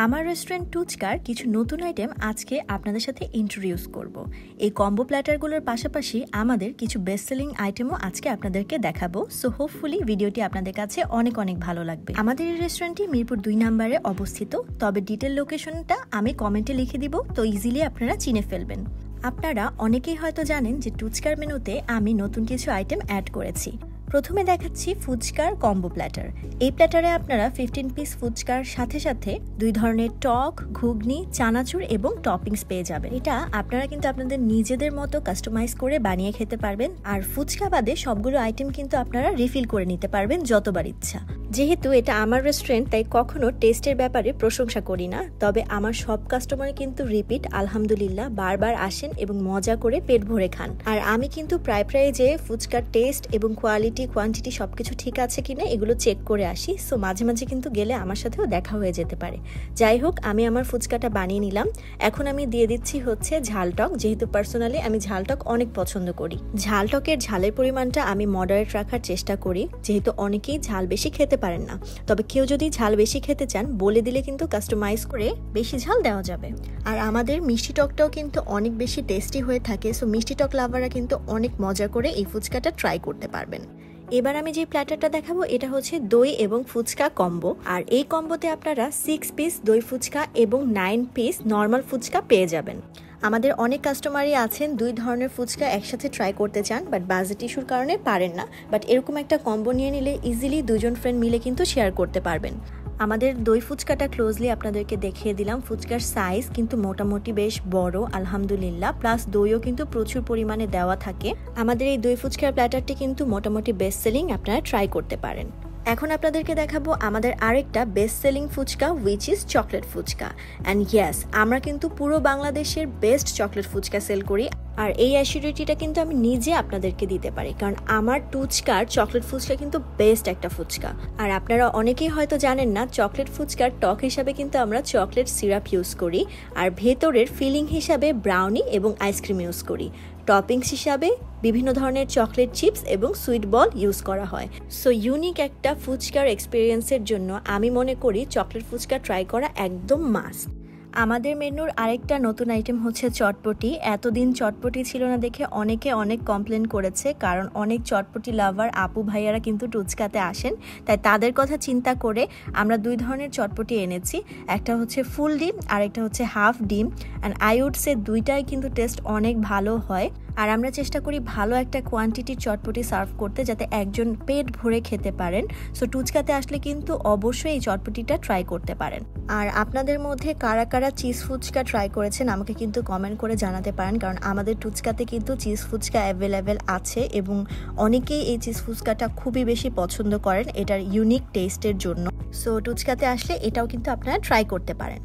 আমার রেস্টুরেন্ট টুচকার কিছু নতুন আইটেম আজকে আপনাদের সাথে ইন্ট্রোডিউস করব। এই কম্বো প্ল্যাটারগুলোর পাশাপাশি আমাদের কিছু বেস্ট সেলিং আইটেমও আজকে আপনাদেরকে দেখাবো। সো হোপফুলি ভিডিওটি আপনাদের কাছে অনেক অনেক ভালো লাগবে। আমাদের এই রেস্টুরেন্টটি মিরপুর 2 নম্বরে অবস্থিত, তবে ডিটেল লোকেশনটা আমি কমেন্টে লিখে দিব, তো ইজিলি আপনারা চিনে ফেলবেন। আপনারা অনেকেই হয়তো জানেন যে টুচকার মেনুতে আমি নতুন কিছু আইটেম অ্যাড করেছি। প্রথমে দেখাচ্ছি ফুচকার কম্বো প্ল্যাটার। এই প্ল্যাটারে আপনারা 15 পিস ফুচকার সাথে সাথে 2 ধরনের টক, ঘুগনি, চানাচুর এবং টপিংস পেয়ে যাবেন। এটা আপনারা কিন্তু আপনাদের নিজেদের মতো কাস্টমাইজ করে বানিয়ে খেতে পারবেন। আর ফুচকা বাদে সবগুলো আইটেম কিন্তু আপনারা রিফিল করে নিতে পারবেন যতবার ইচ্ছা। যেহেতু এটা আমার রেস্টুরেন্ট, তাই কখনো টেস্টের ব্যাপারে প্রশংসা করি না, তবে আমার সব কাস্টমার কিন্তু রিপিট আলহামদুলিল্লাহ বারবার আসেন এবং মজা করে পেট ভরে খান। আর আমি কিন্তু প্রায় যে ফুচকার টেস্ট এবং কোয়ান্টিটি সবকিছু ঠিক আছে কিনা এগুলো চেক করে আসি। সো মাঝে মাঝে কিন্তু গেলে আমার সাথেও দেখা হয়ে যেতে পারে। যাই হোক, আমি আমার ফুচকাটা বানিয়ে নিলাম। এখন আমি দিয়ে দিচ্ছি হচ্ছে ঝালটক, যেহেতু পার্সোনালি আমি ঝালটক অনেক পছন্দ করি। ঝালটকের ঝালের পরিমাণটা আমি মডারেট রাখার চেষ্টা করি, যেহেতু অনেকেই ঝাল বেশি খেতে পারেন না। তবে কেউ যদি ঝাল বেশি খেতে চান বলে দিলে কিন্তু কাস্টমাইজ করে বেশি ঝাল দেওয়া যাবে। আর আমাদের মিষ্টি টকটাও কিন্তু অনেক বেশি টেস্টি হয়ে থাকে। সো মিষ্টি টক লাভাররা কিন্তু অনেক মজা করে এই ফুচকাটা ট্রাই করতে পারবেন। এবার আমি যে প্ল্যাটারটা দেখাবো এটা হচ্ছে দই এবং ফুচকা কম্বো। আর এই কম্বোতে আপনারা 6 পিস দই ফুচকা এবং 9 পিস নর্মাল ফুচকা পেয়ে যাবেন। আমাদের অনেক কাস্টমারই আছেন 2 ধরনের ফুচকা একসাথে ট্রাই করতে চান, বাট বাজেট ইস্যুর কারণে পারেন না। বাট এরকম একটা কম্বো নিয়ে নিলে ইজিলি 2 জন ফ্রেন্ড মিলে কিন্তু শেয়ার করতে পারবেন। আমাদের দই ফুচকাটা ক্লোজলি আপনাদেরকে দেখিয়ে দিলাম। ফুচকার সাইজ কিন্তু মোটামুটি বেশ বড় আলহামদুলিল্লাহ, প্লাস দইও কিন্তু প্রচুর পরিমাণে দেওয়া থাকে। আমাদের এই দই ফুচকার প্ল্যাটারটি কিন্তু মোটামুটি বেস্ট সেলিং, আপনারা ট্রাই করতে পারেন। এখন আপনাদেরকে দেখাবো আমাদের আরেকটা best selling fuchka, which is chocolate fuchka. And yes, আমরা কিন্তু পুরো বাংলাদেশের বেস্ট চকলেট ফুচকা সেল করি। আর এই অ্যাসিডিটিটা কিন্তু আমি নিজে আপনাদেরকে দিতে পারি, কারণ আমার টুচকার চকলেট ফুচকা কিন্তু বেস্ট একটা ফুচকা। আর আপনারা অনেকেই হয়তো জানেন না, চকলেট ফুচকার টক হিসাবে কিন্তু আমরা চকলেট সিরাপ ইউজ করি, আর ভেতরের ফিলিং হিসাবে ব্রাউনি এবং আইসক্রিম ইউজ করি। টপিংস হিসাবে বিভিন্ন ধরনের চকলেট চিপস এবং সুইট বল ইউজ করা হয়। সো ইউনিক একটা ফুচকার এক্সপিরিয়েন্সের জন্য আমি মনে করি চকলেট ফুচকা ট্রাই করা একদম মাস্ট। আমাদের মেনুর আরেকটা নতুন আইটেম হচ্ছে চটপটি। এতদিন চটপটি ছিল না দেখে অনেকে অনেক কমপ্লেন করেছে, কারণ অনেক চটপটি লাভার আপু ভাইয়ারা কিন্তু টুচকাতে আসেন, তাই তাদের কথা চিন্তা করে আমরা 2 ধরনের চটপটি এনেছি। একটা হচ্ছে ফুল ডিম আর একটা হচ্ছে হাফ ডিম। অ্যান্ড আই উড সে দুইটাই কিন্তু টেস্ট অনেক ভালো হয়। আর আমরা চেষ্টা করি ভালো একটা কোয়ান্টিটির চটপটি সার্ভ করতে, যাতে একজন পেট ভরে খেতে পারেন। সো টুচকাতে আসলে কিন্তু অবশ্যই এই চটপটিটা ট্রাই করতে পারেন। আর আপনাদের মধ্যে কারা কারা চিজ ফুচকা ট্রাই করেছেন আমাকে কিন্তু কমেন্ট করে জানাতে পারেন, কারণ আমাদের টুচকাতে কিন্তু চিজ ফুচকা অ্যাভেলেবেল আছে এবং অনেকেই এই চিজ ফুচকাটা খুবই বেশি পছন্দ করেন এটার ইউনিক টেস্টের জন্য। সো টুচকাতে আসলে এটাও কিন্তু আপনারা ট্রাই করতে পারেন।